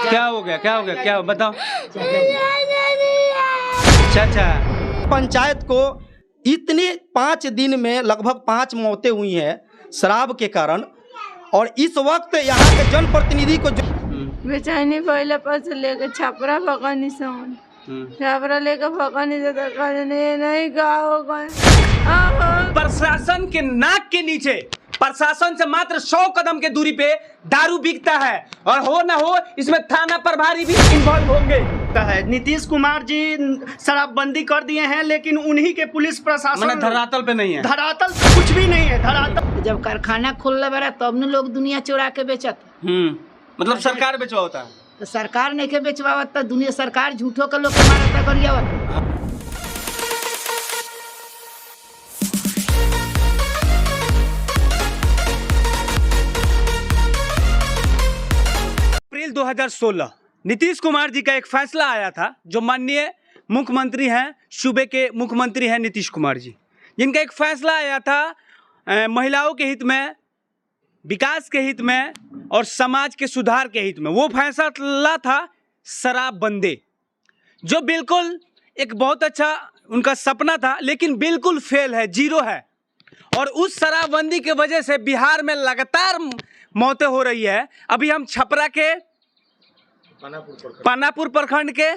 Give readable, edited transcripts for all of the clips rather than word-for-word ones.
क्या हो गया, क्या हो गया, क्या हो बताओ। अच्छा, पंचायत को इतने 5 दिन में लगभग 5 मौतें हुई हैं शराब के कारण। और इस वक्त यहाँ के जनप्रतिनिधि को बेचैनी पहले पास लेके छपरा पकानी सन छपरा लेके पकानी से तो कहने नहीं का होगा। प्रशासन के नाक के नीचे, प्रशासन से मात्र 100 कदम के दूरी पे दारू बिकता है और हो ना हो इसमें थाना प्रभारी भी इन्वॉल्व होंगे। नीतीश कुमार जी शराबबंदी कर दिए हैं, लेकिन उन्हीं के पुलिस प्रशासन धरातल पे नहीं है। धरातल कुछ भी नहीं है। धरातल जब कारखाना खोलने वाला तब न लोग दुनिया चुरा के बेचत। मतलब सरकार बेचवा होता है तो सरकार नहीं के बेचवावत तो दुनिया सरकार झूठो के लोग के मारता करियावत। अप्रैल 2016 नीतीश कुमार जी का एक फैसला आया था, जो माननीय मुख्यमंत्री हैं, सूबे के मुख्यमंत्री हैं नीतीश कुमार जी, जिनका एक फैसला आया था महिलाओं के हित में, विकास के हित में और समाज के सुधार के हित में। वो फैसला था शराबबंदी, जो बिल्कुल एक बहुत अच्छा उनका सपना था, लेकिन बिल्कुल फेल है, जीरो है। और उस शराबबंदी की वजह से बिहार में लगातार मौतें हो रही है। अभी हम छपरा के पानापुर प्रखंड के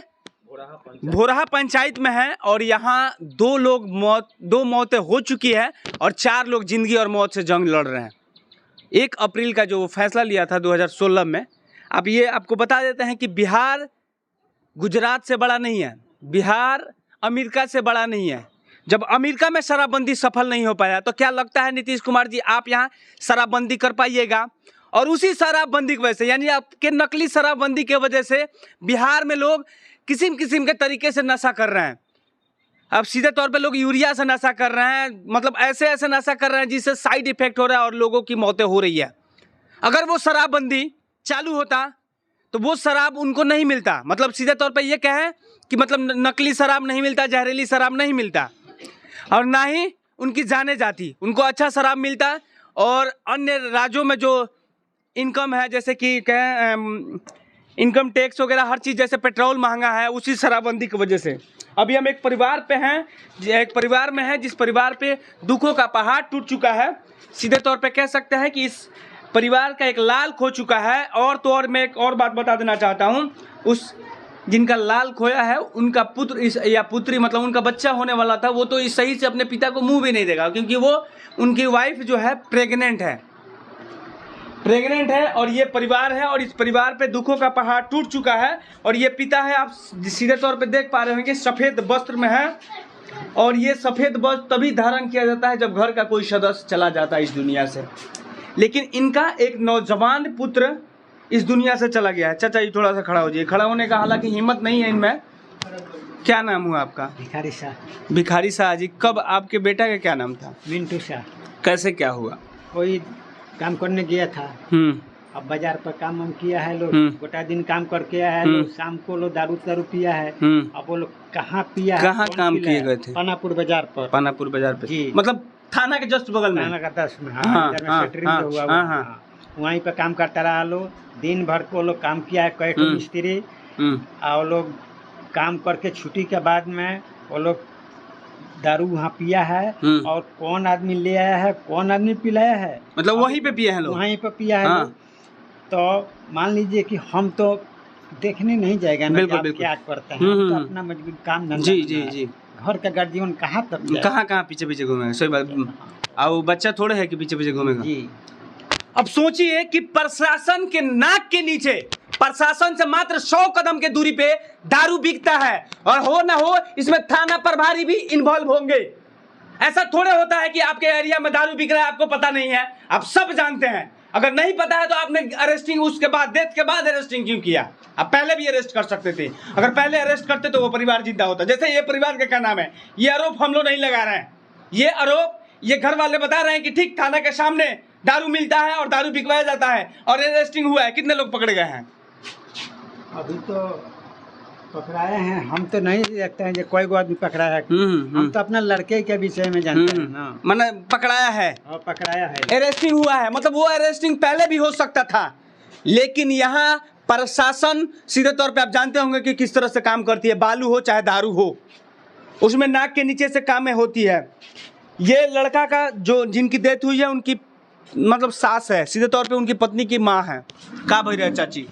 भोरहा पंचायत में हैं और यहाँ दो मौतें हो चुकी है और 4 लोग जिंदगी और मौत से जंग लड़ रहे हैं। 1 अप्रैल का जो फैसला लिया था 2016 में, अब ये आपको बता देते हैं कि बिहार गुजरात से बड़ा नहीं है, बिहार अमेरिका से बड़ा नहीं है। जब अमेरिका में शराबबंदी सफल नहीं हो पाया तो क्या लगता है नीतीश कुमार जी आप यहाँ शराबबंदी कर पाइएगा? और उसी शराबबंदी की वजह से, यानी आपके नकली शराबबंदी के वजह से बिहार में लोग किस्म किस्म के तरीके से नशा कर रहे हैं। अब सीधे तौर पे लोग यूरिया से नशा कर रहे हैं, मतलब ऐसे ऐसे नशा कर रहे हैं जिससे साइड इफेक्ट हो रहा है और लोगों की मौतें हो रही है। अगर वो शराबबंदी चालू होता तो वो शराब उनको नहीं मिलता, मतलब सीधे तौर पे ये कहें कि मतलब नकली शराब नहीं मिलता, जहरीली शराब नहीं मिलता, और ना ही उनकी जाने जाती, उनको अच्छा शराब मिलता। और अन्य राज्यों में जो इनकम है, जैसे कि कहें इनकम टैक्स वगैरह हर चीज़, जैसे पेट्रोल महंगा है, उसी शराबबंदी की वजह से। अभी हम एक परिवार पे हैं, एक परिवार में है जिस परिवार पे दुखों का पहाड़ टूट चुका है। सीधे तौर पे कह सकते हैं कि इस परिवार का एक लाल खो चुका है। और तो और मैं एक और बात बता देना चाहता हूँ, उस जिनका लाल खोया है उनका पुत्र या पुत्री, मतलब उनका बच्चा होने वाला था, वो तो इस सही से अपने पिता को मुँह भी नहीं देगा, क्योंकि वो उनकी वाइफ जो है प्रेग्नेंट है और ये परिवार है और इस परिवार पे दुखों का पहाड़ टूट चुका है। और ये पिता है, आप सीधे तौर पे देख पा रहे होंगे, सफ़ेद वस्त्र में है। और ये सफ़ेद वस्त्र तभी धारण किया जाता है जब घर का कोई सदस्य चला जाता है इस दुनिया से। लेकिन इनका एक नौजवान पुत्र इस दुनिया से चला गया है। चाचा जी थोड़ा सा खड़ा हो जाइए। खड़ा होने का हालांकि हिम्मत नहीं है इनमें। क्या नाम हुआ आपका? भिखारी शाह। भिखारी शाह जी, कब आपके बेटा का क्या नाम था? मिंटू शाह। कैसे क्या हुआ? कोई काम करने गया था, अब बाजार पर काम हम किया है, लोग गोटा दिन काम करके आया है, लोग शाम को लोग दारू पिया है। अब वो लोग कहाँ पिया है, कहाँ काम किए गए थे? पानापुर बाजार पर। पानापुर बाजार पे जी, मतलब थाना के जस्ट बगल में, थाना का 10 में। वहीं पे काम करता रहा लोग, दिन भर को लोग काम किया है, कई मिस्त्री। और लोग काम करके छुट्टी के बाद में वो लोग दारू वहाँ पिया है। और कौन आदमी ले आया है, कौन आदमी पिलाया है, मतलब वहीं पे पिए हैं लोग, वहीं पे पिया है। तो मान लीजिए कि हम तो देखने नहीं जाएगा ना, बिल्कुल क्या करते हैं, तो अपना मजबूरी काम धंधा। जी जी जी, घर का गार्जियन कहाँ तक, कहाँ पीछे पीछे घूमेगा? सही बात। और बच्चा थोड़े है कि पीछे पीछे घूमेगा जी। अब सोचिए कि प्रशासन के नाक के नीचे, प्रशासन से मात्र 100 कदम के दूरी पे दारू बिकता है और हो ना हो इसमें थाना प्रभारी भी इन्वॉल्व होंगे। ऐसा थोड़े होता है कि आपके एरिया में दारू बिक रहा है आपको पता नहीं है, आप सब जानते हैं। अगर नहीं पता है तो आपने अरेस्टिंग उसके बाद, डेथ के बाद अरेस्टिंग क्यों किया? आप पहले भी अरेस्ट कर सकते थे। अगर पहले अरेस्ट करते तो वो परिवार जिंदा होता। जैसे ये परिवार का क्या नाम है, ये आरोप हम लोग नहीं लगा रहे हैं, ये आरोप ये घर वाले बता रहे हैं कि ठीक थाना के सामने दारू मिलता है और दारू बिकवाया जाता है और अरेस्टिंग हुआ है। कितने लोग पकड़े गए हैं? अभी तो पकड़ाए हैं, हम तो नहीं देखते हैं जो कोई को आदमी पकड़ाया है। हम तो अपना लड़के के विषय में जानते हैं ना। मैंने पकड़ाया है और पकड़ाया है, अरेस्टिंग हुआ है, मतलब वो अरेस्टिंग पहले भी हो सकता था, लेकिन यहाँ प्रशासन सीधे तौर पे आप जानते होंगे कि किस तरह से काम करती है, बालू हो चाहे दारू हो, उसमें नाक के नीचे से कामें होती है। ये लड़का का जो जिनकी डेथ हुई है उनकी मतलब सास है, सीधे तौर पे उनकी पत्नी की माँ है। का भई रहे चाची?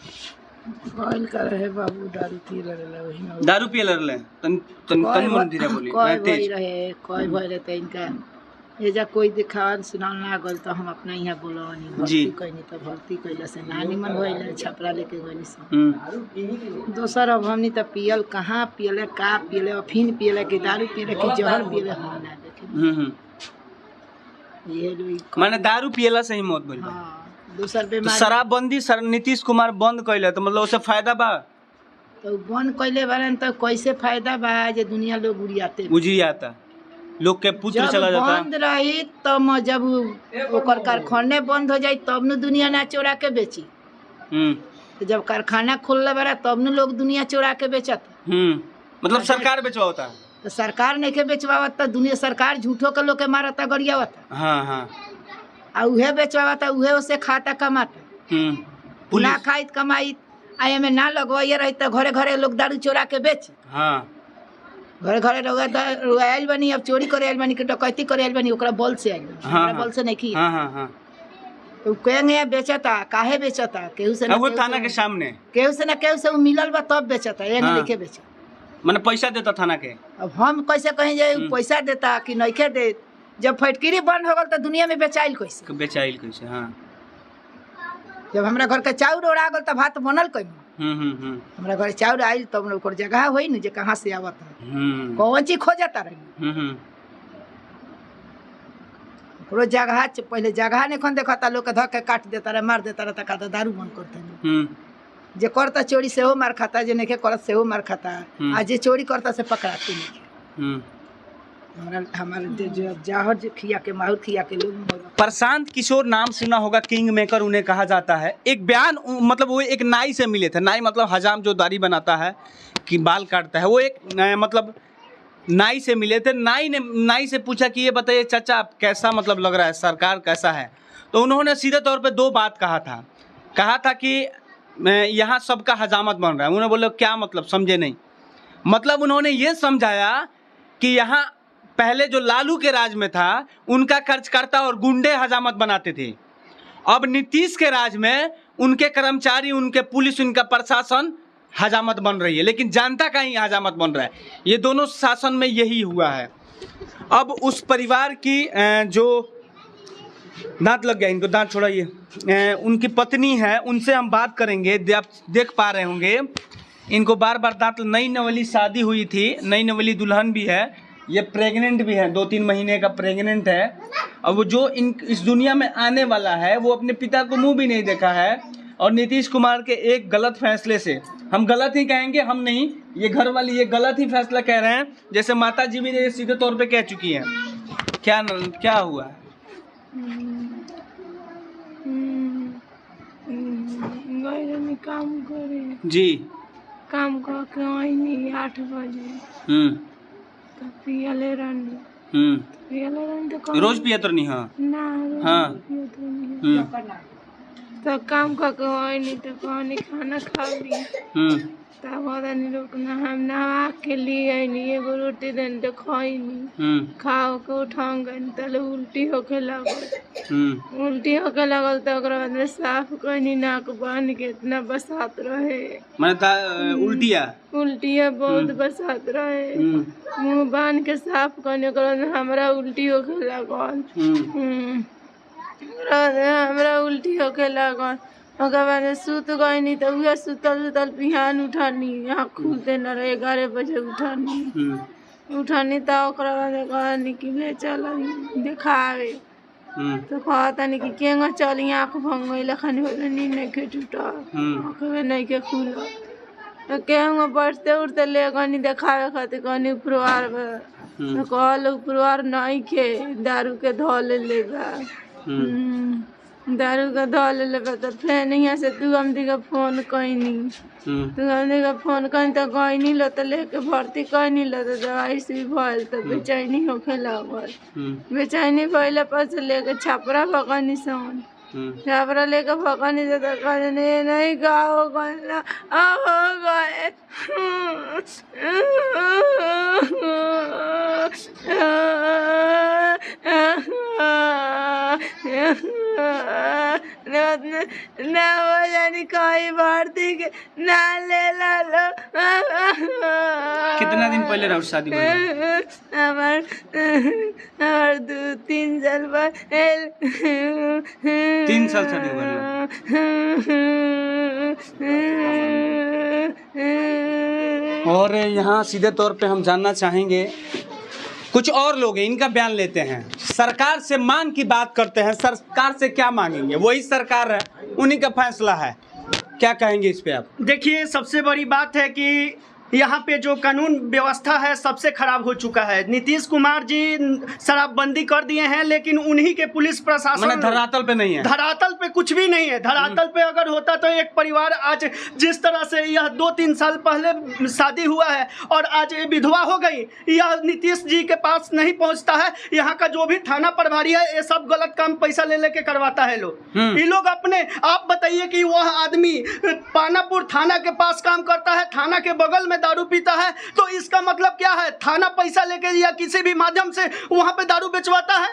कॉल कर रहे बाबू दारू पी रहे वही में दारू पिए लड़ले तन मन धीरे बोली कोई तेज। भई रहे कोई भई रहे त इनका ये जा कोई दिखावन सुनाव ना गल तो हम अपना यहाँ बोलवानी जी। भर्ती कइनी तो भर्ती कइला से नानी मन भइल छपरा लेके गइनी से दोसर अब हमनी त पियल कहाँ पियले का पियले अफीन पियले कि दारू पियले कि जहर पियले हम ना देखे ये लोग माने दारू पियला से ही मौत भइल बा। हाँ दूसर तो बीमारी शराबबंदी सर नीतीश कुमार बंद कइले तो मतलब उससे फायदा बा? तो बंद कइले बारन तो कैसे फायदा बा जे दुनिया लोग उड़ियाते बुझी आता लोग के पुत्र जब चला जाता। बंद रही तब जब ओकर कारखाने बंद हो जाई तब न दुनिया ना चोरा के बेची। तो जब कारखाना खुलले बारा तब न लोग दुनिया चोरा के बेचत। मतलब सरकार बेचवाता। तो सरकार नहीं के बेचवावत तो दुनिया सरकार झूठो के लोग के मारता गरियावत। हाँ हाँ। आ उहे बेचवावता उहे उसे खाता कमाता। ना खाइत कमाइत आये में ना लगवाइए रही तो घरे घरे लोग दारू चोरा के बेच। हाँ। घरे घरे आयल बनी अब चोरी करे आयल बनी कि डकैती करे आयल बनी ओकरा बल से आयल बनी। हाँ, ओकरा बल से नहीं की। हाँ हाँ हाँ। तो कहेंगे बेचता काहे बेचता केहू से अब वो थाना के सामने केहू से ना केहू से मिलल बा तब बेचता ये हाँ। नहीं के बेचा। मैंने पैसा देता थाना के। अब हम कैसे कहें जे पैसा देता कि नहीं के दे जब फैक्ट्री बंद हो गल तो दुनिया में बेचाइल कैसे बेचाइल कैसे? हाँ। जब हमरा घर के चाउर ओरा गल तो भात बनल कहीं हमरा घर चाउर आइल तब ओकर जगह होई न जे कहाँ से आवत है कौन चीज खोजता रही ओकरो जगह पहले जगह नहीं खन देखता लोग के धक के काट देता रहे मार देता रहे कहता दारू बंद करते जे करता चोरी से हो मार खाता जे नहीं करत से हो मार खाता आ जे चोरी करता से पकड़ाते नहीं हमारे जहर खिया के माहौल खिया के लोग। प्रशांत किशोर नाम सुना होगा, किंग मेकर उन्हें कहा जाता है। एक बयान मतलब वो एक नाई से मिले थे। नाई मतलब हजाम जो दाढ़ी बनाता है कि बाल काटता है, वो एक मतलब नाई से मिले थे। नाई ने नाई से पूछा कि ये बताइए चाचा आप कैसा मतलब लग रहा है, सरकार कैसा है? तो उन्होंने सीधे तौर पे दो बात कहा था कि यहाँ सबका हजामत बन रहा है। उन्होंने बोले क्या मतलब, समझे नहीं। मतलब उन्होंने ये समझाया कि यहाँ पहले जो लालू के राज में था उनका कार्यकर्ता और गुंडे हजामत बनाते थे, अब नीतीश के राज में उनके कर्मचारी, उनके पुलिस, उनका प्रशासन हजामत बन रही है, लेकिन जनता का ही हजामत बन रहा है। ये दोनों शासन में यही हुआ है। अब उस परिवार की जो दांत लग गया, इनको दांत छोड़ाइए, उनकी पत्नी है, उनसे हम बात करेंगे। आप देख पा रहे होंगे इनको बार बार दांत, नई नवली शादी हुई थी, नई नवली दुल्हन भी है, ये प्रेग्नेंट भी है, 2-3 महीने का प्रेग्नेंट है। और वो जो इस दुनिया में आने वाला है वो अपने पिता को मुंह भी नहीं देखा है। और नीतीश कुमार के एक गलत फैसले से, हम गलत ही कहेंगे, हम नहीं, ये घर वाले ये गलत ही फैसला कह रहे हैं, जैसे माता जी भी ये सीधे तौर पे कह चुकी हैं। क्या हुआ? काम करे जी, काम करके आईनी 8 बजे तो पियले रहनी तो रोज पिया तो नहीं? हाँ ना हाँ। तो काम करके आईनी तो कहनी खाना खा ली तब लोग हम नहा के लिए आईनी, एगो रोटी देनी तो खैनी, खाओ के उठाऊंगे तो उल्टी होके लगल तो ओकरा बाद में साफ करनी, नाक बांध के इतना बसात रहे, उल्टिया बहुत बसात रहे, मुंह बांध के साफ करनी, ओकरा बाद हमरा उल्टी होके लगल, हमरा उल्टी होके लगल। ओकर बाद सुत गईनी तो उहे सुतल बिहान उठानी, यहाँ खुलते न रहे, 11 बजे उठानी तो ओकरा बाद कहनी कि ले चल देखावे, तो कहतनी कि केंगा चली, आँख भंग गई लखनी हो नींद नहीं के टूटा, आँखें नहीं के खुल, तो केंगा बैठते उठते ले गनी देखावे खातिर, कहनी उपरवार तो कहल उपरवार नहीं के दारू के धो ले दारू का धो ले तो फिर यहाँ से दुगमदी का फोन कैनी, दुगमदी का फोन कैनी तो गईनी लो तो लेके भर्ती कैनी लो तो दवाई से भल तो बेचैनी होके लागल, बेचैनी भैले पर से लेके छपरा भगनी सन छापरा लेकर पका नहीं देता, कहने नहीं का होगा ना होगा। ना हो जानी कहीं भर्ती के ना ले ला लो। कितना दिन पहले राउत शादी हुई? हमार 2-3 साल बाद 3 साल शादी हुई। और यहाँ सीधे तौर पे हम जानना चाहेंगे, कुछ और लोग हैं, इनका बयान लेते हैं। सरकार से मांग की बात करते हैं, सरकार से क्या मांगेंगे? वही सरकार है, उन्हीं का फैसला है। क्या कहेंगे इस पे आप? देखिए, सबसे बड़ी बात है कि यहाँ पे जो कानून व्यवस्था है सबसे खराब हो चुका है। नीतीश कुमार जी शराबबंदी कर दिए हैं, लेकिन उन्हीं के पुलिस प्रशासन धरातल पे नहीं है। धरातल पे कुछ भी नहीं है। धरातल पे अगर होता तो एक परिवार आज जिस तरह से यह 2-3 साल पहले शादी हुआ है और आज ये विधवा हो गई, यह नीतीश जी के पास नहीं पहुँचता है। यहाँ का जो भी थाना प्रभारी है, ये सब गलत काम पैसा ले लेके करवाता है लोग। ये लोग अपने आप बताइए कि वह आदमी पानापुर थाना के पास काम करता है, थाना के बगल में दारू पीता है, तो इसका मतलब क्या है? थाना पैसा लेके या किसी भी माध्यम से वहां पे दारू बेचवाता है।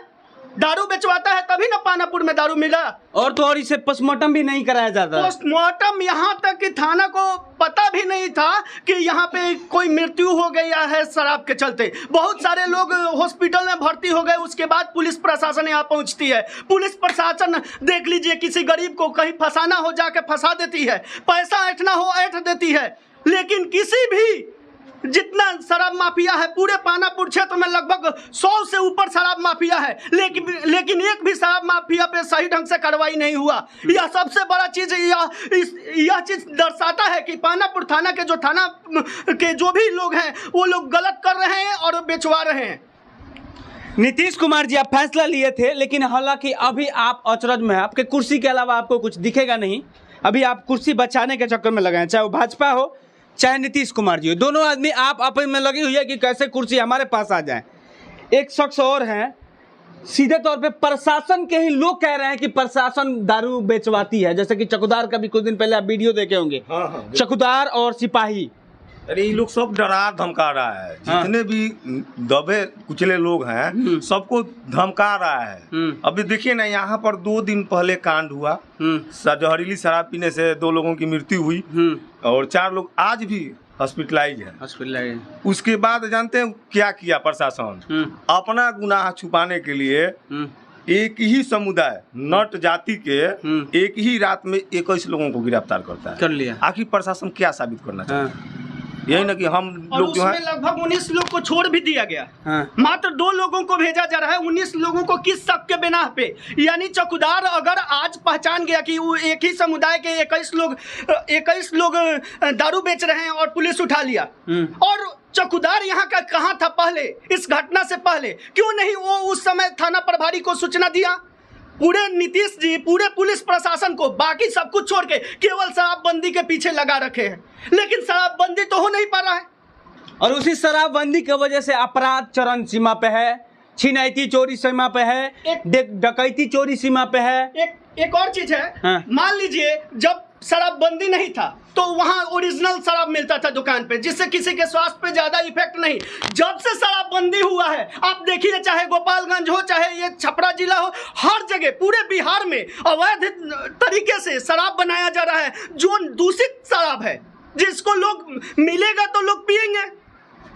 दारू बेचवाता है तभी ना पानापुर में दारू मिला। और तो और इसे पोस्टमार्टम भी नहीं कराया जाता। पोस्टमार्टम यहाँ तक कि थाना को पता भी नहीं था कि यहाँ पे कोई मृत्यु हो गया है शराब के चलते। बहुत सारे लोग हॉस्पिटल में भर्ती हो गए, उसके बाद पुलिस प्रशासन यहाँ पहुँचती है। पुलिस प्रशासन देख लीजिए, किसी गरीब को कहीं फंसाना हो जाके फंसा देती है, पैसा ऐंठना हो ऐंठ देती है। लेकिन किसी भी जितना शराब माफिया है पूरे पानापुर क्षेत्र में लगभग 100 से ऊपर शराब माफिया है, लेकिन एक भी शराब माफिया पे सही ढंग से कार्रवाई नहीं हुआ। यह सबसे बड़ा चीज यह चीज दर्शाता है कि पानापुर थाना के जो भी लोग हैं वो लोग गलत कर रहे हैं और बेचवा रहे हैं। नीतीश कुमार जी, आप फैसला लिए थे, लेकिन हालांकि अभी आप अचरज में हैं। आपके कुर्सी के अलावा आपको कुछ दिखेगा नहीं। अभी आप कुर्सी बचाने के चक्कर में लगे हैं, चाहे वो भाजपा हो चाहे नीतीश कुमार जी हो। दोनों आदमी आप आपस में लगी हुई है कि कैसे कुर्सी हमारे पास आ जाए। एक शख्स और हैं, सीधे तौर पे प्रशासन के ही लोग कह रहे हैं कि प्रशासन दारू बेचवाती है। जैसे कि चकुदार का भी कुछ दिन पहले आप वीडियो देखे होंगे। चकुदार और सिपाही, अरे ये लोग सब डरा धमका रहा है। जितने भी दबे कुचले लोग हैं सबको धमका रहा है। अभी देखिए ना, यहाँ पर 2 दिन पहले कांड हुआ, जहरीली शराब पीने से 2 लोगों की मृत्यु हुई और 4 लोग आज भी हॉस्पिटलाइज है। उसके बाद जानते हैं क्या किया प्रशासन? अपना गुनाह छुपाने के लिए एक ही समुदाय नट जाति के एक ही रात में 21 लोगों को गिरफ्तार कर लिया। आखिर प्रशासन क्या साबित करना चाहता है? यही ना कि हम लोग जो है, लगभग 19 लोग को छोड़ भी दिया गया। मात्र 2 लोगों को भेजा जा रहा है। 19 लोगों को किस शक के बिना पे? यानी चकुदार अगर आज पहचान गया कि वो एक ही समुदाय के 21 लोग दारू बेच रहे हैं और पुलिस उठा लिया, और चकुदार यहाँ का कहाँ था पहले? इस घटना से पहले क्यों नहीं वो उस समय थाना प्रभारी को सूचना दिया? पूरे नीतीश जी पूरे पुलिस प्रशासन को बाकी सब कुछ छोड़ के केवल शराबबंदी के पीछे लगा रखे हैं, लेकिन शराबबंदी तो हो नहीं पा रहा है। और उसी शराबबंदी की वजह से अपराध चरम सीमा पे है, छिनैती चोरी सीमा पे है, डकैती चोरी सीमा पे है। एक और चीज है, मान लीजिए जब शराबबंदी नहीं था तो वहाँ ओरिजिनल शराब मिलता था दुकान पे, जिससे किसी के स्वास्थ्य पे ज्यादा इफेक्ट नहीं। जब से शराबबंदी हुआ है, आप देखिए, चाहे गोपालगंज हो चाहे ये छपरा जिला हो, हर जगह पूरे बिहार में अवैध तरीके से शराब बनाया जा रहा है, जो दूषित शराब है, जिसको लोग मिलेगा तो लोग पिएंगे।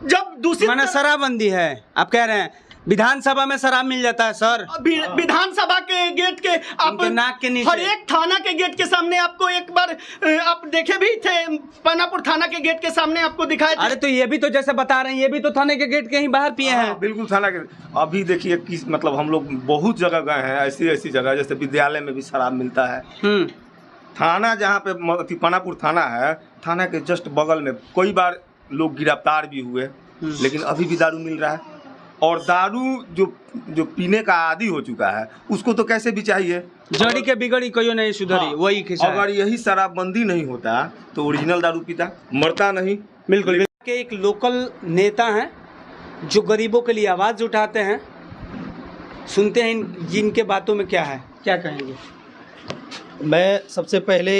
जब दूषित माने शराबबंदी है, आप कह रहे हैं विधानसभा में शराब मिल जाता है सर? विधानसभा के गेट के आप नाक के नीचे, हर एक थाना के गेट के सामने आपको एक बार आप देखे भी थे, पानापुर थाना के गेट के सामने आपको दिखाया। अरे तो ये भी तो जैसे बता रहे हैं, ये भी तो थाने के गेट के ही बाहर पिए हैं। बिल्कुल थाना के। अभी देखिए किस मतलब हम लोग बहुत जगह गए हैं, ऐसी जगह जैसे विद्यालय में भी शराब मिलता है। थाना जहाँ पे पानापुर थाना है, थाना के जस्ट बगल में कई बार लोग गिरफ्तार भी हुए, लेकिन अभी भी दारू मिल रहा है। और दारू जो पीने का आदी हो चुका है उसको तो कैसे भी चाहिए। जड़ी के बिगड़ी कोई नहीं सुधरी, वही खिसा। अगर यही शराबबंदी नहीं होता तो ओरिजिनल दारू पीता, मरता नहीं। बिल्कुल। के एक लोकल नेता हैं जो गरीबों के लिए आवाज़ उठाते हैं, सुनते हैं जिनके बातों में क्या है, क्या कहेंगे? मैं सबसे पहले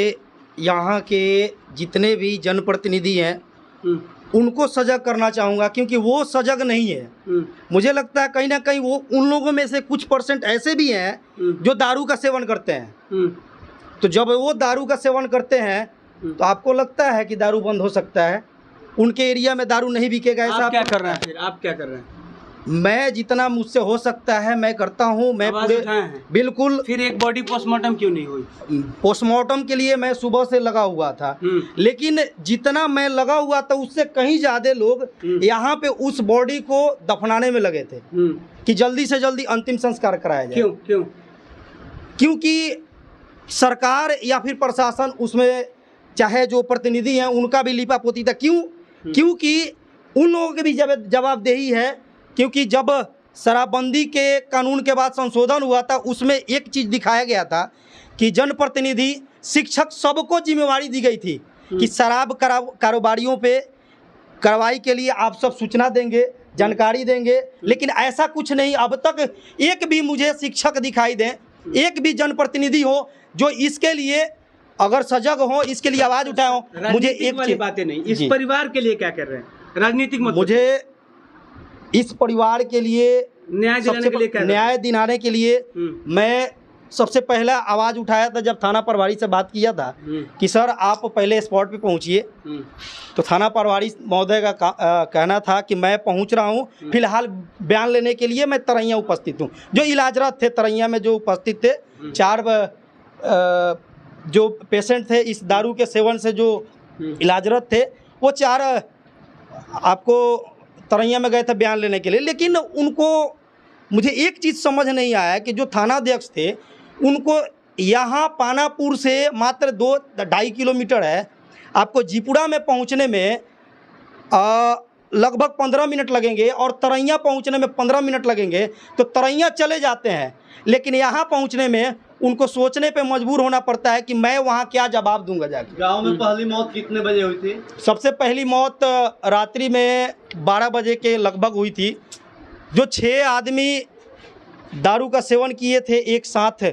यहाँ के जितने भी जनप्रतिनिधि हैं उनको सजग करना चाहूँगा, क्योंकि वो सजग नहीं है। मुझे लगता है कहीं ना कहीं वो उन लोगों में से कुछ % ऐसे भी हैं जो दारू का सेवन करते हैं। तो जब वो दारू का सेवन करते हैं तो आपको लगता है कि दारू बंद हो सकता है? उनके एरिया में दारू नहीं बिकेगा ऐसा? आप क्या कर रहे हैं फिर? आप क्या कर रहे हैं? मैं जितना मुझसे हो सकता है मैं करता हूँ। मैं आवाज पूरे उठाए हैं। बिल्कुल। फिर एक बॉडी पोस्टमार्टम क्यों नहीं हुई? पोस्टमार्टम के लिए मैं सुबह से लगा हुआ था, लेकिन जितना मैं लगा हुआ था उससे कहीं ज्यादा लोग यहाँ पे उस बॉडी को दफनाने में लगे थे कि जल्दी से जल्दी अंतिम संस्कार कराया जाए। क्यों? क्योंकि सरकार या फिर प्रशासन उसमें, चाहे जो प्रतिनिधि हैं उनका भी लीपापोती था। क्योंकि उन लोगों की भी जवाबदेही है, क्योंकि जब शराबबंदी के कानून के बाद संशोधन हुआ था उसमें एक चीज़ दिखाया गया था कि जनप्रतिनिधि, शिक्षक, सबको जिम्मेवारी दी गई थी कि शराब कारोबारियों पे कार्रवाई के लिए आप सब सूचना देंगे, जानकारी देंगे, लेकिन ऐसा कुछ नहीं। अब तक एक भी मुझे शिक्षक दिखाई दें, एक भी जनप्रतिनिधि हो जो इसके लिए अगर सजग हो, इसके लिए आवाज़ उठाए हो। मुझे एक वाली बातें नहीं, इस परिवार के लिए क्या कर रहे हैं? राजनीतिक मत, मुझे इस परिवार के लिए न्याय दिलाने के लिए क्या? न्याय दिलाने के लिए मैं सबसे पहला आवाज़ उठाया था जब थाना प्रभारी से बात किया था कि सर आप पहले स्पॉट पे पहुंचिए। तो थाना प्रभारी महोदय का कहना था कि मैं पहुंच रहा हूं, फिलहाल बयान लेने के लिए मैं तरैया उपस्थित हूं। जो इलाजरत थे तरैया में, जो उपस्थित थे 4 जो पेशेंट थे इस दारू के सेवन से, जो इलाजरत थे, वो 4 आपको तरैया में गए थे बयान लेने के लिए। लेकिन उनको, मुझे एक चीज़ समझ नहीं आया कि जो थानाध्यक्ष थे उनको यहाँ पानापुर से मात्र 2-2.5 किलोमीटर है, आपको जीपुरा में पहुँचने में लगभग 15 मिनट लगेंगे और तरैया पहुँचने में 15 मिनट लगेंगे। तो तरैया चले जाते हैं, लेकिन यहाँ पहुँचने में उनको सोचने पे मजबूर होना पड़ता है कि मैं वहाँ क्या जवाब दूंगा जाके। गांव में पहली मौत कितने बजे हुई थी? सबसे पहली मौत रात्रि में 12 बजे के लगभग हुई थी। जो 6 आदमी दारू का सेवन किए थे एक साथ,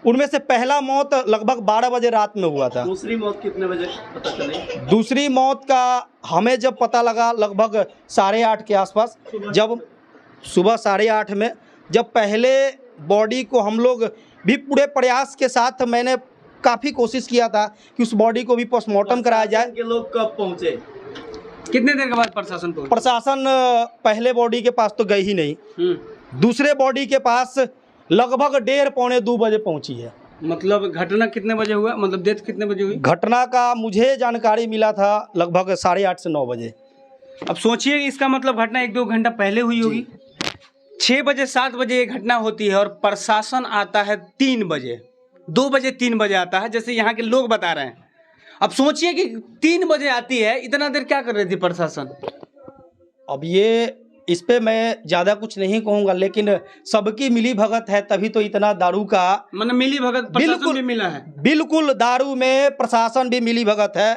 उनमें से पहला मौत लगभग 12 बजे रात में हुआ था। दूसरी मौत कितने बजे पता चली? दूसरी मौत का हमें जब पता लगा लगभग 8:30 के आसपास, जब सुबह 8:30 में जब पहले बॉडी को हम लोग भी पूरे प्रयास के साथ, मैंने काफ़ी कोशिश किया था कि उस बॉडी को भी पोस्टमार्टम कराया जाए। के लोग कब पहुंचे? कितने देर के बाद प्रशासन पहुंचा? प्रशासन पहले बॉडी के पास तो गई ही नहीं, दूसरे बॉडी के पास लगभग 1:30-2 बजे पहुंची है। मतलब घटना कितने बजे हुआ? मतलब डेथ कितने बजे हुई? घटना का मुझे जानकारी मिला था लगभग 8:30 से 9 बजे। अब सोचिए, इसका मतलब घटना 1-2 घंटा पहले हुई होगी। 6 बजे 7 बजे ये घटना होती है और प्रशासन आता है 3 बजे, 2 बजे 3 बजे आता है, जैसे यहाँ के लोग बता रहे हैं। अब सोचिए कि 3 बजे आती है, इतना देर क्या कर रही थी प्रशासन? अब ये इस पे मैं ज़्यादा कुछ नहीं कहूँगा, लेकिन सबकी मिली भगत है तभी तो इतना दारू का, मतलब मिली भगत प्रशासन भी मिला है। बिल्कुल, दारू में प्रशासन भी मिली भगत है।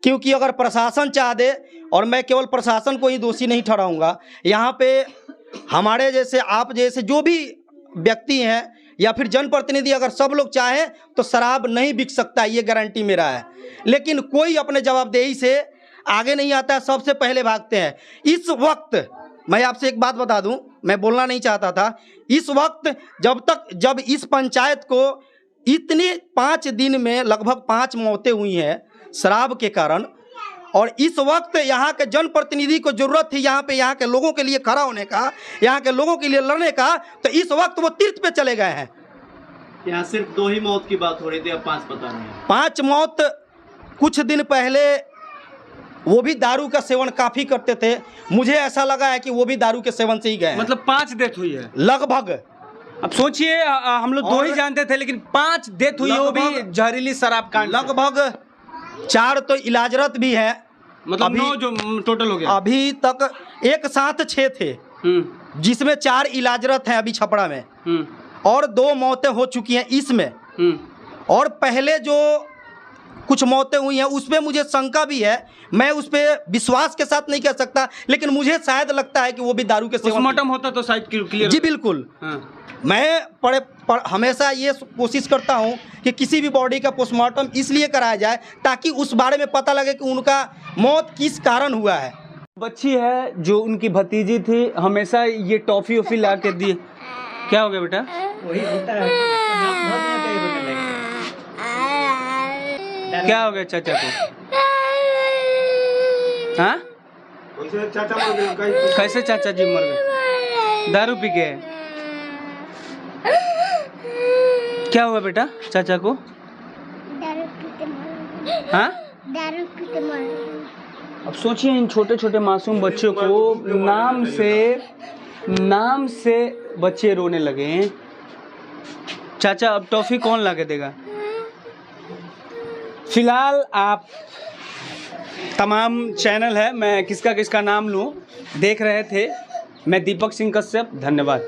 क्योंकि अगर प्रशासन चाह दे, और मैं केवल प्रशासन को ही दोषी नहीं ठहराऊंगा, यहाँ पे हमारे जैसे, आप जैसे जो भी व्यक्ति हैं या फिर जनप्रतिनिधि, अगर सब लोग चाहें तो शराब नहीं बिक सकता, ये गारंटी मेरा है। लेकिन कोई अपने जवाबदेही से आगे नहीं आता है, सबसे पहले भागते हैं। इस वक्त मैं आपसे एक बात बता दूं, मैं बोलना नहीं चाहता था, इस वक्त जब इस पंचायत को इतने 5 दिन में लगभग 5 मौतें हुई हैं शराब के कारण, और इस वक्त यहाँ के जनप्रतिनिधि को जरूरत थी यहाँ के लोगों के लिए खड़ा होने का, यहाँ के लोगों के लिए लड़ने का, तो इस वक्त वो तीर्थ पे चले गए हैं। यहाँ सिर्फ 2 ही मौत की बात हो रही थी, अब 5 बता रहे हैं। 5 मौत, कुछ दिन पहले वो भी दारू का सेवन काफी करते थे, मुझे ऐसा लगा है कि वो भी दारू के सेवन से ही गए। मतलब 5 डेथ हुई है लगभग। अब सोचिए, हम लोग 2 ही जानते थे, लेकिन 5 डेथ हुई है, वो भी जहरीली शराब का। लगभग 4 तो इलाजरत भी है, मतलब 9 जो टोटल हो गया। अभी तक एक साथ 6 थे, जिसमें 4 इलाजरत हैं अभी छपरा में, और 2 मौतें हो चुकी हैं इसमें। और पहले जो कुछ मौतें हुई हैं, उस पर मुझे शंका भी है। मैं उस पर विश्वास के साथ नहीं कह सकता, लेकिन मुझे शायद लगता है कि वो भी दारू के सेवन। पोस्टमार्टम होता तो शायद क्लियर। जी बिल्कुल। मैं हमेशा ये कोशिश करता हूँ कि किसी भी बॉडी का पोस्टमार्टम इसलिए कराया जाए ताकि उस बारे में पता लगे कि उनका मौत किस कारण हुआ है। बच्ची है जो उनकी भतीजी थी, हमेशा ये टॉफी वॉफी ला के दी। क्या हो गया बेटा? वही होता है, नाम धो दिया तो ये होने लगेगा। क्या हो गया चाचा को? हाँ? कैसे चाचा जी मर गए? दारू पी के? क्या हुआ बेटा चाचा को? दारू पीते मर। हाँ? दारू पीते मर। अब सोचिए इन छोटे छोटे मासूम बच्चों को नाम से बच्चे रोने लगे हैं। चाचा अब टॉफी कौन ला के देगा? फिलहाल आप तमाम चैनल है, मैं किसका किसका नाम लूं, देख रहे थे। मैं दीपक सिंह कश्यप, धन्यवाद।